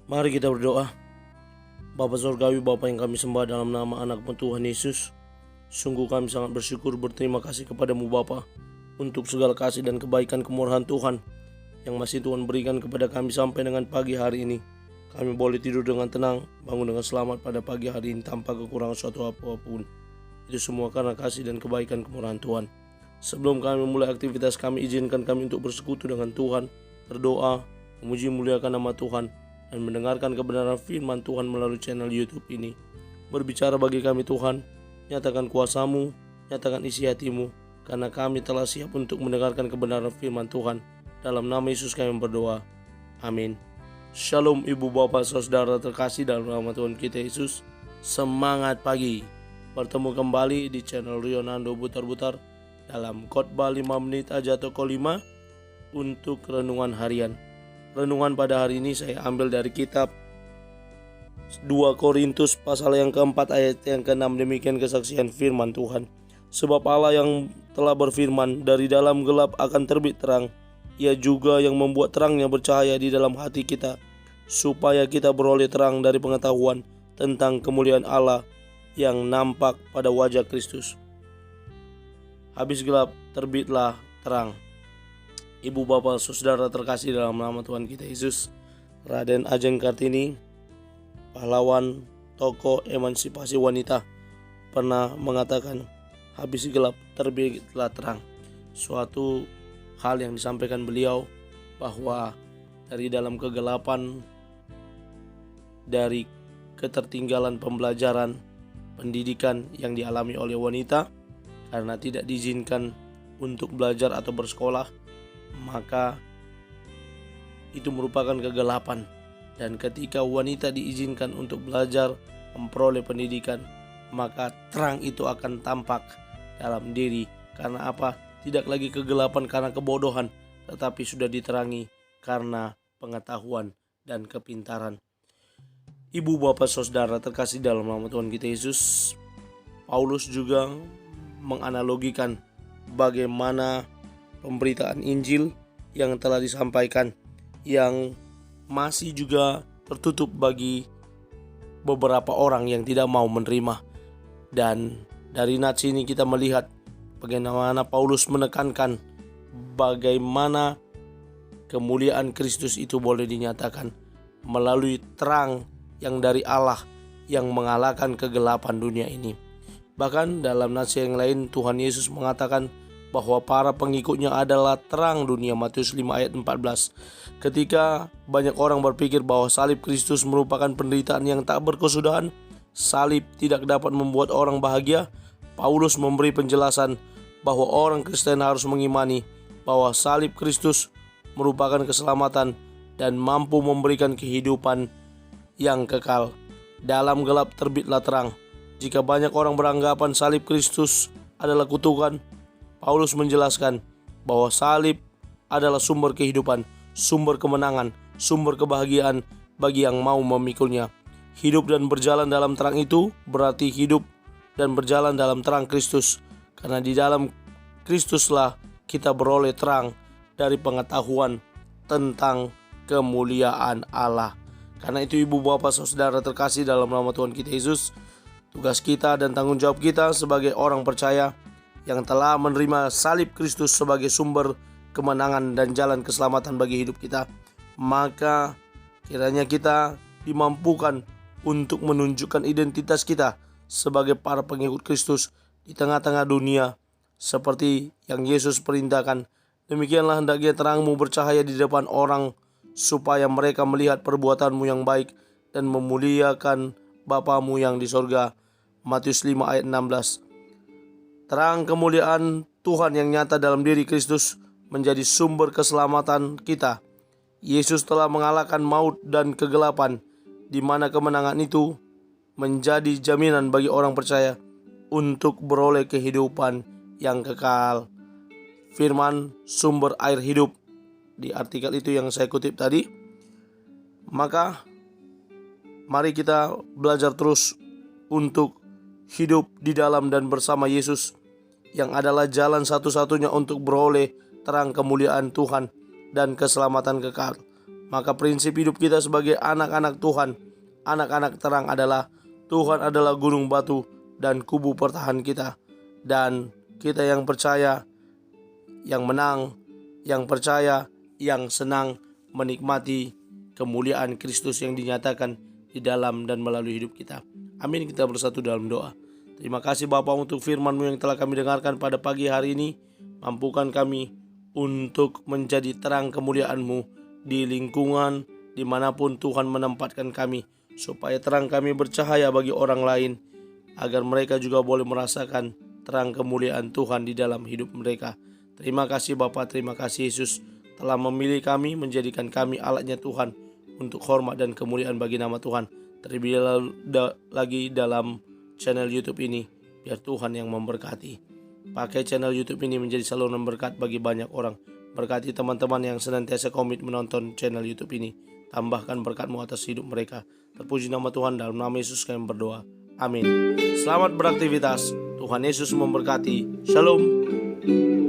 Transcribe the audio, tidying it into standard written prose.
Mari kita berdoa. Bapa Surgawi, Bapa yang kami sembah dalam nama anak-Mu Tuhan Yesus, sungguh kami sangat bersyukur berterima kasih kepadamu Bapa untuk segala kasih dan kebaikan kemurahan Tuhan yang masih Tuhan berikan kepada kami sampai dengan pagi hari ini. Kami boleh tidur dengan tenang, bangun dengan selamat pada pagi hari ini tanpa kekurangan suatu apapun. Itu semua karena kasih dan kebaikan kemurahan Tuhan. Sebelum kami memulai aktivitas kami, izinkan kami untuk bersekutu dengan Tuhan, berdoa, memuji muliakan nama Tuhan, dan mendengarkan kebenaran firman Tuhan melalui channel YouTube ini. Berbicara bagi kami Tuhan, nyatakan kuasa-Mu, nyatakan isi hati-Mu, karena kami telah siap untuk mendengarkan kebenaran firman Tuhan. Dalam nama Yesus kami berdoa. Amin. Shalom ibu bapak saudara terkasih dalam nama Tuhan kita Yesus. Semangat pagi. Bertemu kembali di channel Rionando Butar-Butar dalam khotbah 5 menit aja toko 5 untuk renungan harian. Renungan pada hari ini saya ambil dari kitab 2 Korintus pasal yang keempat ayat yang ke-6. Demikian kesaksian firman Tuhan. Sebab Allah yang telah berfirman, dari dalam gelap akan terbit terang. Ia juga yang membuat terangnya bercahaya di dalam hati kita, supaya kita beroleh terang dari pengetahuan tentang kemuliaan Allah yang nampak pada wajah Kristus. Habis gelap terbitlah terang. Ibu bapak saudara terkasih dalam nama Tuhan kita Yesus, Raden Ajeng Kartini, pahlawan tokoh emansipasi wanita, pernah mengatakan, habis gelap terbitlah terang. Suatu hal yang disampaikan beliau bahwa dari dalam kegelapan, dari ketertinggalan pembelajaran, pendidikan yang dialami oleh wanita karena tidak diizinkan untuk belajar atau bersekolah, maka itu merupakan kegelapan. Dan ketika wanita diizinkan untuk belajar, memperoleh pendidikan, maka terang itu akan tampak dalam diri. Karena apa? Tidak lagi kegelapan karena kebodohan, tetapi sudah diterangi karena pengetahuan dan kepintaran. Ibu bapak saudara terkasih dalam nama Tuhan kita Yesus, Paulus juga menganalogikan bagaimana pemberitaan Injil yang telah disampaikan yang masih juga tertutup bagi beberapa orang yang tidak mau menerima. Dan dari nats ini kita melihat bagaimana Paulus menekankan bagaimana kemuliaan Kristus itu boleh dinyatakan melalui terang yang dari Allah yang mengalahkan kegelapan dunia ini. Bahkan dalam nats yang lain Tuhan Yesus mengatakan bahwa para pengikutnya adalah terang dunia, Matius 5 ayat 14. Ketika banyak orang berpikir bahwa salib Kristus merupakan penderitaan yang tak berkesudahan, salib tidak dapat membuat orang bahagia, Paulus memberi penjelasan bahwa orang Kristen harus mengimani bahwa salib Kristus merupakan keselamatan dan mampu memberikan kehidupan yang kekal. Dalam gelap terbitlah terang. Jika banyak orang beranggapan salib Kristus adalah kutukan, Paulus menjelaskan bahwa salib adalah sumber kehidupan, sumber kemenangan, sumber kebahagiaan bagi yang mau memikulnya. Hidup dan berjalan dalam terang itu berarti hidup dan berjalan dalam terang Kristus. Karena di dalam Kristuslah kita beroleh terang dari pengetahuan tentang kemuliaan Allah. Karena itu ibu bapak saudara terkasih dalam nama Tuhan kita Yesus, tugas kita dan tanggung jawab kita sebagai orang percaya yang telah menerima salib Kristus sebagai sumber kemenangan dan jalan keselamatan bagi hidup kita, maka kiranya kita dimampukan untuk menunjukkan identitas kita sebagai para pengikut Kristus di tengah-tengah dunia seperti yang Yesus perintahkan. Demikianlah hendaknya terangmu bercahaya di depan orang, supaya mereka melihat perbuatanmu yang baik dan memuliakan Bapamu yang di sorga. Matius 5 ayat 16. Terang kemuliaan Tuhan yang nyata dalam diri Kristus menjadi sumber keselamatan kita. Yesus telah mengalahkan maut dan kegelapan, di mana kemenangan itu menjadi jaminan bagi orang percaya untuk beroleh kehidupan yang kekal. Firman sumber air hidup di artikel itu yang saya kutip tadi. Maka mari kita belajar terus untuk hidup di dalam dan bersama Yesus, yang adalah jalan satu-satunya untuk beroleh terang kemuliaan Tuhan dan keselamatan kekal. Maka prinsip hidup kita sebagai anak-anak Tuhan, anak-anak terang adalah Tuhan adalah gunung batu dan kubu pertahanan kita. Dan kita yang percaya, yang menang, yang percaya, yang senang menikmati kemuliaan Kristus yang dinyatakan di dalam dan melalui hidup kita. Amin. Kita bersatu dalam doa. Terima kasih Bapa untuk firman-Mu yang telah kami dengarkan pada pagi hari ini. Mampukan kami untuk menjadi terang kemuliaan-Mu di lingkungan dimanapun Tuhan menempatkan kami, supaya terang kami bercahaya bagi orang lain, agar mereka juga boleh merasakan terang kemuliaan Tuhan di dalam hidup mereka. Terima kasih Bapa, terima kasih Yesus telah memilih kami, menjadikan kami alatnya Tuhan untuk hormat dan kemuliaan bagi nama Tuhan. Terlebih lagi dalam channel YouTube ini, biar Tuhan yang memberkati. Pakai channel YouTube ini menjadi saluran berkat bagi banyak orang. Berkati teman-teman yang senantiasa komit menonton channel YouTube ini. Tambahkan berkat-Mu atas hidup mereka. Terpuji nama Tuhan, dalam nama Yesus kami berdoa. Amin. Selamat beraktivitas. Tuhan Yesus memberkati. Shalom.